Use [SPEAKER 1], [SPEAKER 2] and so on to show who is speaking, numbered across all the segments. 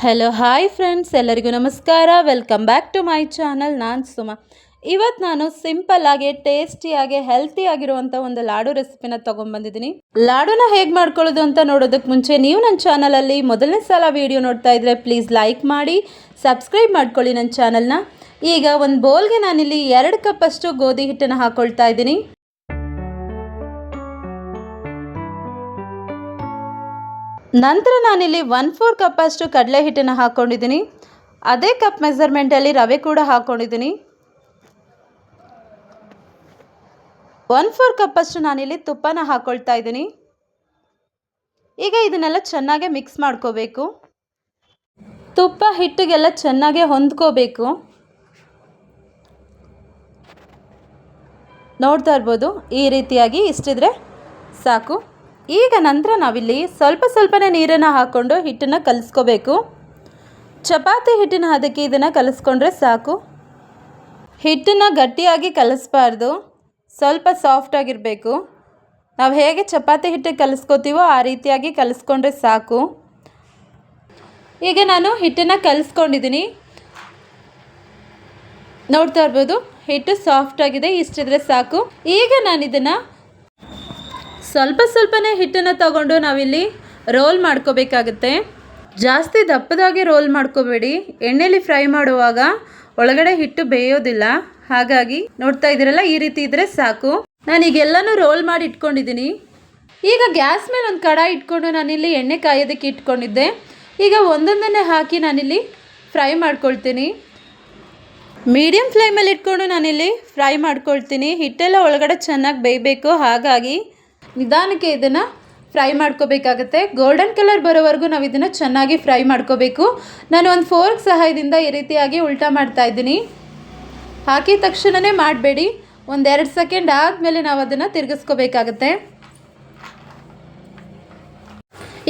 [SPEAKER 1] Hello hi friends, ಎಲ್ಲರಿಗೂ ನಮಸ್ಕಾರ. Welcome back to my channel. ನಾನು ಸುಮಾ. ಇವತ್ತು ನಾನು ಸಿಂಪಲ್ಲಾಗಿ ಟೇಸ್ಟಿಯಾಗಿ ಹೆಲ್ತಿಯಾಗಿರುವಂಥ ಒಂದು ಲಾಡು ರೆಸಿಪಿನ ತೊಗೊಂಡ್ಬಂದಿದ್ದೀನಿ. ಲಾಡುನ ಹೇಗೆ ಮಾಡ್ಕೊಳ್ಳೋದು ಅಂತ ನೋಡೋದಕ್ಕೆ ಮುಂಚೆ ನೀವು ನನ್ನ ಚಾನಲಲ್ಲಿ ಮೊದಲನೇ ಸಲ ವೀಡಿಯೋ ನೋಡ್ತಾ ಇದ್ದರೆ ಪ್ಲೀಸ್ ಲೈಕ್ ಮಾಡಿ, ಸಬ್ಸ್ಕ್ರೈಬ್ ಮಾಡ್ಕೊಳ್ಳಿ ನನ್ನ ಚಾನಲ್ನ. ಈಗ ಒಂದು ಬೌಲ್ಗೆ ನಾನಿಲ್ಲಿ 2 ಕಪ್ಪಷ್ಟು ಗೋಧಿ ಹಿಟ್ಟನ್ನು ಹಾಕ್ಕೊಳ್ತಾ ಇದ್ದೀನಿ. ನಂತರ ನಾನಿಲ್ಲಿ 1/4 ಕಪ್ಪಷ್ಟು ಕಡಲೆ ಹಿಟ್ಟನ್ನು ಹಾಕ್ಕೊಂಡಿದ್ದೀನಿ. ಅದೇ ಕಪ್ ಮೆಜರ್ಮೆಂಟಲ್ಲಿ ರವೆ ಕೂಡ ಹಾಕ್ಕೊಂಡಿದ್ದೀನಿ. 1/4 ಕಪ್ಪಷ್ಟು ನಾನಿಲ್ಲಿ ತುಪ್ಪನ ಹಾಕ್ಕೊಳ್ತಾ ಇದ್ದೀನಿ. ಈಗ ಇದನ್ನೆಲ್ಲ ಚೆನ್ನಾಗಿ ಮಿಕ್ಸ್ ಮಾಡ್ಕೋಬೇಕು. ತುಪ್ಪ ಹಿಟ್ಟಿಗೆಲ್ಲ ಚೆನ್ನಾಗಿ ಹೊಂದ್ಕೋಬೇಕು. ನೋಡ್ತಾ ಇರ್ಬೋದು, ಈ ರೀತಿಯಾಗಿ ಇಷ್ಟಿದ್ರೆ ಸಾಕು. ಈಗ ನಂತರ ನಾವಿಲ್ಲಿ ಸ್ವಲ್ಪನೇ ನೀರನ್ನು ಹಾಕ್ಕೊಂಡು ಹಿಟ್ಟನ್ನು ಕಲಿಸ್ಕೋಬೇಕು. ಚಪಾತಿ ಹಿಟ್ಟಿನ ಹದಕ್ಕೆ ಇದನ್ನು ಕಲಿಸ್ಕೊಂಡ್ರೆ ಸಾಕು. ಹಿಟ್ಟನ್ನು ಗಟ್ಟಿಯಾಗಿ ಕಲಿಸ್ಬಾರ್ದು, ಸ್ವಲ್ಪ ಸಾಫ್ಟಾಗಿರಬೇಕು. ನಾವು ಹೇಗೆ ಚಪಾತಿ ಹಿಟ್ಟಿಗೆ ಕಲಿಸ್ಕೋತೀವೋ ಆ ರೀತಿಯಾಗಿ ಕಲಿಸ್ಕೊಂಡ್ರೆ ಸಾಕು. ಈಗ ನಾನು ಹಿಟ್ಟನ್ನು ಕಲಿಸ್ಕೊಂಡಿದ್ದೀನಿ. ನೋಡ್ತಾ ಇರ್ಬೋದು, ಹಿಟ್ಟು ಸಾಫ್ಟಾಗಿದೆ. ಇಷ್ಟಿದ್ರೆ ಸಾಕು. ಈಗ ನಾನು ಇದನ್ನು ಸ್ವಲ್ಪನೇ ಹಿಟ್ಟನ್ನು ತಗೊಂಡು ನಾವಿಲ್ಲಿ ರೋಲ್ ಮಾಡ್ಕೋಬೇಕಾಗುತ್ತೆ. ಜಾಸ್ತಿ ದಪ್ಪದಾಗಿ ರೋಲ್ ಮಾಡ್ಕೋಬೇಡಿ. ಎಣ್ಣೆಯಲ್ಲಿ ಫ್ರೈ ಮಾಡುವಾಗ ಒಳಗಡೆ ಹಿಟ್ಟು ಬೇಯೋದಿಲ್ಲ. ಹಾಗಾಗಿ ನೋಡ್ತಾ ಇದ್ದೀರಲ್ಲ, ಈ ರೀತಿ ಇದ್ದರೆ ಸಾಕು. ನಾನೀಗೆಲ್ಲನೂ ರೋಲ್ ಮಾಡಿ ಇಟ್ಕೊಂಡಿದ್ದೀನಿ. ಈಗ ಗ್ಯಾಸ್ ಮೇಲೆ ಒಂದು ಕಡಾಯಿ ಇಟ್ಕೊಂಡು ನಾನಿಲ್ಲಿ ಎಣ್ಣೆ ಕಾಯೋದಕ್ಕೆ ಇಟ್ಕೊಂಡಿದ್ದೆ. ಈಗ ಒಂದೊಂದನ್ನೇ ಹಾಕಿ ನಾನಿಲ್ಲಿ ಫ್ರೈ ಮಾಡ್ಕೊಳ್ತೀನಿ. ಮೀಡಿಯಮ್ ಫ್ಲೇಮಲ್ಲಿ ಇಟ್ಕೊಂಡು ನಾನಿಲ್ಲಿ ಫ್ರೈ ಮಾಡ್ಕೊಳ್ತೀನಿ. ಹಿಟ್ಟೆಲ್ಲ ಒಳಗಡೆ ಚೆನ್ನಾಗಿ ಬೇಯಬೇಕು. ಹಾಗಾಗಿ ನಿಧಾನಕ್ಕೆ ಇದನ್ನು ಫ್ರೈ ಮಾಡ್ಕೋಬೇಕಾಗತ್ತೆ. ಗೋಲ್ಡನ್ ಕಲರ್ ಬರೋವರೆಗೂ ನಾವು ಇದನ್ನು ಚೆನ್ನಾಗಿ ಫ್ರೈ ಮಾಡ್ಕೋಬೇಕು. ನಾನು ಒಂದು ಫೋರ್ಕ್ ಸಹಾಯದಿಂದ ಈ ರೀತಿಯಾಗಿ ಉಲ್ಟಾ ಮಾಡ್ತಾ ಇದ್ದೀನಿ. ಹಾಕಿದ ತಕ್ಷಣವೇ ಮಾಡಬೇಡಿ. 1-2 ಸೆಕೆಂಡ್ ಆದಮೇಲೆ ನಾವು ಅದನ್ನು ತಿರುಗಿಸ್ಕೋಬೇಕಾಗತ್ತೆ.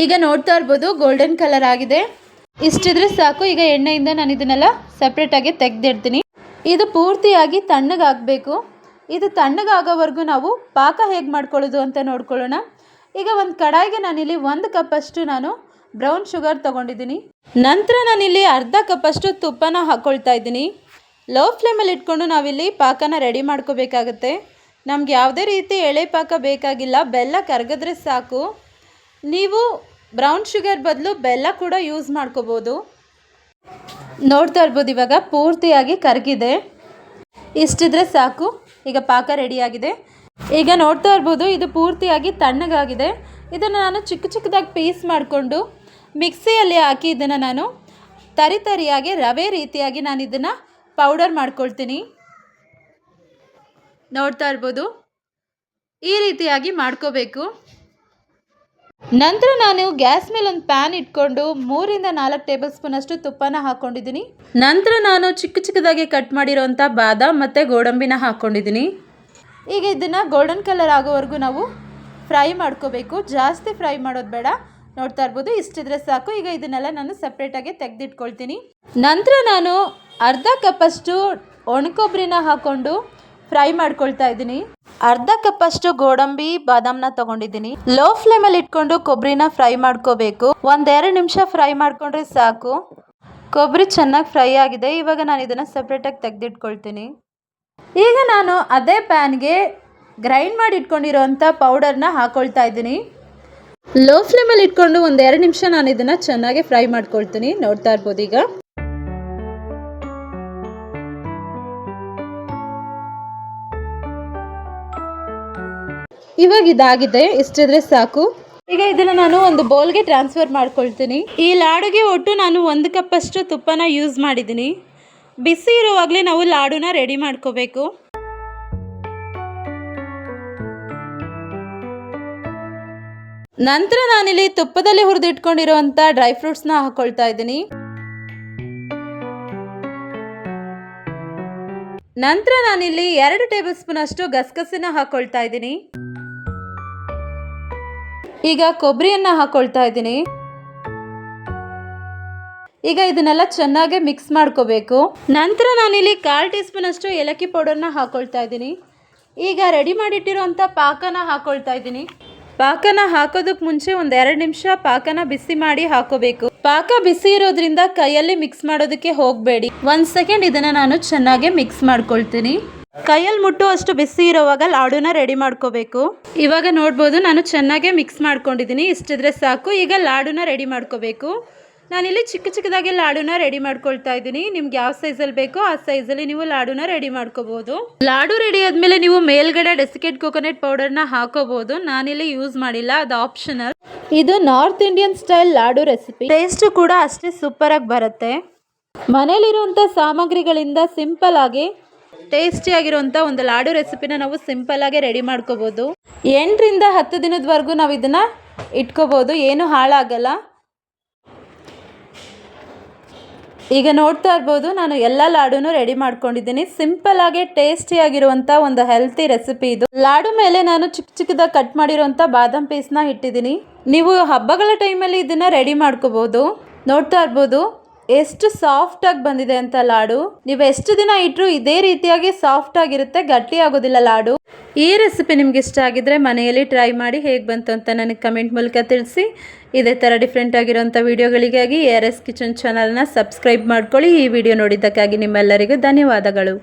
[SPEAKER 1] ಈಗ ನೋಡ್ತಾ ಇರ್ಬೋದು, ಗೋಲ್ಡನ್ ಕಲರ್ ಆಗಿದೆ. ಇಷ್ಟಿದ್ರೆ ಸಾಕು. ಈಗ ಎಣ್ಣೆಯಿಂದ ನಾನು ಇದನ್ನೆಲ್ಲ ಸಪ್ರೇಟಾಗಿ ತೆಗೆದಿಡ್ತೀನಿ. ಇದು ಪೂರ್ತಿಯಾಗಿ ತಣ್ಣಗಾಗಬೇಕು. ಇದು ತಣ್ಣಗಾಗೋವರೆಗೂ ನಾವು ಪಾಕ ಹೇಗೆ ಮಾಡ್ಕೊಳ್ಳೋದು ಅಂತ ನೋಡ್ಕೊಳ್ಳೋಣ. ಈಗ ಒಂದು ಕಡಾಯಿಗೆ ನಾನಿಲ್ಲಿ 1 ಕಪ್ಪಷ್ಟು ನಾನು ಬ್ರೌನ್ ಶುಗರ್ ತೊಗೊಂಡಿದ್ದೀನಿ. ನಂತರ ನಾನಿಲ್ಲಿ ಅರ್ಧ ಕಪ್ಪಷ್ಟು ತುಪ್ಪನ ಹಾಕ್ಕೊಳ್ತಾ ಇದ್ದೀನಿ. ಲೋ ಫ್ಲೇಮಲ್ಲಿ ಇಟ್ಕೊಂಡು ನಾವಿಲ್ಲಿ ಪಾಕನ ರೆಡಿ ಮಾಡ್ಕೋಬೇಕಾಗತ್ತೆ. ನಮ್ಗೆ ಯಾವುದೇ ರೀತಿ ಎಳೆ ಪಾಕ ಬೇಕಾಗಿಲ್ಲ. ಬೆಲ್ಲ ಕರಗಿದ್ರೆ ಸಾಕು. ನೀವು ಬ್ರೌನ್ ಶುಗರ್ ಬದಲು ಬೆಲ್ಲ ಕೂಡ ಯೂಸ್ ಮಾಡ್ಕೋಬೋದು. ನೋಡ್ತಾ ಇರ್ಬೋದು, ಇವಾಗ ಪೂರ್ತಿಯಾಗಿ ಕರಗಿದೆ. ಇಷ್ಟಿದ್ರೆ ಸಾಕು. ಈಗ ಪಾಕ ರೆಡಿಯಾಗಿದೆ. ಈಗ ನೋಡ್ತಾ ಇರ್ಬೋದು, ಇದು ಪೂರ್ತಿಯಾಗಿ ತಣ್ಣಗಾಗಿದೆ. ಇದನ್ನು ನಾನು ಚಿಕ್ಕದಾಗಿ ಪೀಸ್ ಮಾಡಿಕೊಂಡು ಮಿಕ್ಸಿಯಲ್ಲಿ ಹಾಕಿ ಇದನ್ನು ನಾನು ತರಿಯಾಗಿ ರವೆ ರೀತಿಯಾಗಿ ನಾನು ಇದನ್ನು ಪೌಡರ್ ಮಾಡ್ಕೊಳ್ತೀನಿ. ನೋಡ್ತಾ ಇರ್ಬೋದು, ಈ ರೀತಿಯಾಗಿ ಮಾಡ್ಕೋಬೇಕು. ನಂತರ ನಾನು ಗ್ಯಾಸ್ ಮೇಲೆ ಒಂದು ಪ್ಯಾನ್ ಇಟ್ಕೊಂಡು 3-4 ಟೇಬಲ್ ಸ್ಪೂನ್ ಅಷ್ಟು ತುಪ್ಪನ ಹಾಕ್ಕೊಂಡಿದ್ದೀನಿ. ನಂತರ ನಾನು ಚಿಕ್ಕದಾಗಿ ಕಟ್ ಮಾಡಿರೋಂಥ ಬಾದಾಮ್ ಮತ್ತು ಗೋಡಂಬಿನ ಹಾಕ್ಕೊಂಡಿದ್ದೀನಿ. ಈಗ ಇದನ್ನು ಗೋಲ್ಡನ್ ಕಲರ್ ಆಗೋವರೆಗೂ ನಾವು ಫ್ರೈ ಮಾಡ್ಕೋಬೇಕು. ಜಾಸ್ತಿ ಫ್ರೈ ಮಾಡೋದು ಬೇಡ. ನೋಡ್ತಾ ಇರ್ಬೋದು, ಇಷ್ಟಿದ್ರೆ ಸಾಕು. ಈಗ ಇದನ್ನೆಲ್ಲ ನಾನು ಸಪ್ರೇಟಾಗಿ ತೆಗೆದಿಟ್ಕೊಳ್ತೀನಿ. ನಂತರ ನಾನು ಅರ್ಧ ಕಪ್ಪಷ್ಟು ಒಣಕೊಬ್ಬರಿನ ಹಾಕ್ಕೊಂಡು ಫ್ರೈ ಮಾಡ್ಕೊಳ್ತಾ ಇದ್ದೀನಿ. ಅರ್ಧ ಕಪ್ಪಷ್ಟು ಗೋಡಂಬಿ ಬಾದಾಮ್ನ ತೊಗೊಂಡಿದ್ದೀನಿ. ಲೋ ಫ್ಲೇಮಲ್ಲಿ ಇಟ್ಕೊಂಡು ಕೊಬ್ಬರಿನ ಫ್ರೈ ಮಾಡ್ಕೋಬೇಕು. 1-2 ನಿಮಿಷ ಫ್ರೈ ಮಾಡ್ಕೊಂಡ್ರೆ ಸಾಕು. ಕೊಬ್ಬರಿ ಚೆನ್ನಾಗಿ ಫ್ರೈ ಆಗಿದೆ. ಇವಾಗ ನಾನು ಇದನ್ನು ಸಪ್ರೇಟಾಗಿ ತೆಗೆದಿಟ್ಕೊಳ್ತೀನಿ. ಈಗ ನಾನು ಅದೇ ಪ್ಯಾನ್ಗೆ ಗ್ರೈಂಡ್ ಮಾಡಿ ಇಟ್ಕೊಂಡಿರೋಂಥ ಪೌಡರ್ನ ಹಾಕ್ಕೊಳ್ತಾ ಇದ್ದೀನಿ. ಲೋ ಫ್ಲೇಮಲ್ಲಿ ಇಟ್ಕೊಂಡು 1-2 ನಿಮಿಷ ನಾನು ಇದನ್ನು ಚೆನ್ನಾಗಿ ಫ್ರೈ ಮಾಡ್ಕೊಳ್ತೀನಿ. ನೋಡ್ತಾ ಇರ್ಬೋದು, ಈಗ ಇವಾಗ ಇದಾಗಿದೆ. ಇಷ್ಟಿದ್ರೆ ಸಾಕು. ಈಗ ಇದನ್ನು ನಾನು ಒಂದು ಬೌಲ್ಗೆ ಟ್ರಾನ್ಸ್ಫರ್ ಮಾಡ್ಕೊಳ್ತೀನಿ. ಈ ಲಾಡುಗೆ ಒಟ್ಟು ನಾನು 1 ಕಪ್ಪಷ್ಟು ತುಪ್ಪನ ಯೂಸ್ ಮಾಡಿದ್ದೀನಿ. ಬಿಸಿ ಇರುವಾಗಲೇ ನಾವು ಲಾಡುನ ರೆಡಿ ಮಾಡ್ಕೋಬೇಕು. ನಂತರ ನಾನಿಲ್ಲಿ ತುಪ್ಪದಲ್ಲಿ ಹುರಿದಿಟ್ಕೊಂಡಿರುವಂಥ ಡ್ರೈ ಫ್ರೂಟ್ಸ್ನ ಹಾಕ್ಕೊಳ್ತಾ ಇದ್ದೀನಿ. ನಂತರ ನಾನಿಲ್ಲಿ 2 ಟೇಬಲ್ ಸ್ಪೂನ್ ಅಷ್ಟು ಗಸಗಸೆನ ಹಾಕ್ಕೊಳ್ತಾ ಇದ್ದೀನಿ. ಈಗ ಕೊಬ್ಬರಿಯನ್ನು ಹಾಕ್ಕೊಳ್ತಾ ಇದ್ದೀನಿ. ಈಗ ಇದನ್ನೆಲ್ಲ ಚೆನ್ನಾಗಿ ಮಿಕ್ಸ್ ಮಾಡ್ಕೋಬೇಕು. ನಂತರ ನಾನಿಲ್ಲಿ 1/4 ಟೀ ಸ್ಪೂನ್ ಅಷ್ಟು ಏಲಕ್ಕಿ ಪೌಡರ್ನ ಹಾಕ್ಕೊಳ್ತಾ ಇದ್ದೀನಿ. ಈಗ ರೆಡಿ ಮಾಡಿಟ್ಟಿರೋಂಥ ಪಾಕನ ಹಾಕ್ಕೊಳ್ತಾ ಇದ್ದೀನಿ. ಪಾಕನ ಹಾಕೋದಕ್ಕೆ ಮುಂಚೆ 1-2 ನಿಮಿಷ ಪಾಕನ ಬಿಸಿ ಮಾಡಿ ಹಾಕೋಬೇಕು. ಪಾಕ ಬಿಸಿ ಇರೋದ್ರಿಂದ ಕೈಯಲ್ಲಿ ಮಿಕ್ಸ್ ಮಾಡೋದಕ್ಕೆ ಹೋಗಬೇಡಿ. 1 ಸೆಕೆಂಡ್ ಇದನ್ನು ನಾನು ಚೆನ್ನಾಗಿ ಮಿಕ್ಸ್ ಮಾಡ್ಕೊಳ್ತೀನಿ. ಕೈಯಲ್ಲಿ ಮುಟ್ಟುವಷ್ಟು ಬಿಸಿ ಇರೋವಾಗ ಲಾಡುನ ರೆಡಿ ಮಾಡ್ಕೋಬೇಕು. ಇವಾಗ ನೋಡ್ಬೋದು ನಾನು ಚೆನ್ನಾಗೇ ಮಿಕ್ಸ್ ಮಾಡ್ಕೊಂಡಿದ್ದೀನಿ. ಇಷ್ಟಿದ್ರೆ ಸಾಕು. ಈಗ ಲಾಡುನ ರೆಡಿ ಮಾಡ್ಕೋಬೇಕು. ನಾನಿಲ್ಲಿ ಚಿಕ್ಕ ಚಿಕ್ಕದಾಗಿ ಲಾಡುನ ರೆಡಿ ಮಾಡ್ಕೊಳ್ತಾ ಇದ್ದೀನಿ. ನಿಮ್ಗೆ ಯಾವ ಸೈಜಲ್ಲಿ ಬೇಕೋ ಆ ಸೈಜಲ್ಲಿ ನೀವು ಲಾಡುನ ರೆಡಿ ಮಾಡ್ಕೋಬಹುದು. ಲಾಡು ರೆಡಿ ಆದಮೇಲೆ ನೀವು ಮೇಲ್ಗಡೆ ಡೆಸಿಕೇಟ್ ಕೋಕೋನಟ್ ಪೌಡರ್ನ ಹಾಕೋಬಹುದು. ನಾನಿಲ್ಲಿ ಯೂಸ್ ಮಾಡಿಲ್ಲ, ಅದು ಆಪ್ಷನಲ್. ಇದು north Indian style laddu recipe. Taste ಕೂಡ ಅಷ್ಟೇ ಸೂಪರಾಗಿ ಬರುತ್ತೆ. ಮನೇಲಿರುವಂಥ ಸಾಮಗ್ರಿಗಳಿಂದ ಸಿಂಪಲ್ ಆಗಿ ಟೇಸ್ಟಿಯಾಗಿರುವಂಥ ಒಂದು ಲಾಡು ರೆಸಿಪಿನ ನಾವು ಸಿಂಪಲ್ಲಾಗಿ ರೆಡಿ ಮಾಡ್ಕೋಬೋದು. 8 ರಿಂದ 10 ದಿನದವರೆಗೂ ನಾವು ಇದನ್ನು ಇಟ್ಕೋಬೋದು, ಏನು ಹಾಳಾಗಲ್ಲ. ಈಗ ನೋಡ್ತಾ ಇರ್ಬೋದು ನಾನು ಎಲ್ಲ ಲಾಡುನು ರೆಡಿ ಮಾಡ್ಕೊಂಡಿದ್ದೀನಿ. ಸಿಂಪಲ್ಲಾಗಿ ಟೇಸ್ಟಿಯಾಗಿರುವಂಥ ಒಂದು ಹೆಲ್ತಿ ರೆಸಿಪಿ ಇದು. ಲಾಡು ಮೇಲೆ ನಾನು ಚಿಕ್ಕ ಚಿಕ್ಕದಾಗಿ ಕಟ್ ಮಾಡಿರುವಂಥ ಬಾದಾಮ್ ಪೀಸ್ನ ಇಟ್ಟಿದ್ದೀನಿ. ನೀವು ಹಬ್ಬಗಳ ಟೈಮಲ್ಲಿ ಇದನ್ನು ರೆಡಿ ಮಾಡ್ಕೋಬೋದು. ನೋಡ್ತಾ ಇರ್ಬೋದು ಎಷ್ಟು ಸಾಫ್ಟಾಗಿ ಬಂದಿದೆ ಅಂತ ಲಾಡು. ನೀವು ಎಷ್ಟು ದಿನ ಇಟ್ಟರು ಇದೇ ರೀತಿಯಾಗಿ ಸಾಫ್ಟ್ ಆಗಿರುತ್ತೆ, ಗಟ್ಟಿ ಆಗೋದಿಲ್ಲ ಲಾಡು. ಈ ರೆಸಿಪಿ ನಿಮ್ಗೆ ಇಷ್ಟ ಆಗಿದ್ರೆ ಮನೆಯಲ್ಲಿ ಟ್ರೈ ಮಾಡಿ ಹೇಗೆ ಬಂತು ಅಂತ ನನಗೆ ಕಮೆಂಟ್ ಮೂಲಕ ತಿಳಿಸಿ. ಇದೇ ಥರ ಡಿಫ್ರೆಂಟ್ ಆಗಿರೋಂಥ ವಿಡಿಯೋಗಳಿಗಾಗಿ ARS ಕಿಚನ್ ಚಾನಲ್ನ ಸಬ್ಸ್ಕ್ರೈಬ್ ಮಾಡ್ಕೊಳ್ಳಿ. ಈ ವಿಡಿಯೋ ನೋಡಿದ್ದಕ್ಕಾಗಿ ನಿಮ್ಮೆಲ್ಲರಿಗೂ ಧನ್ಯವಾದಗಳು.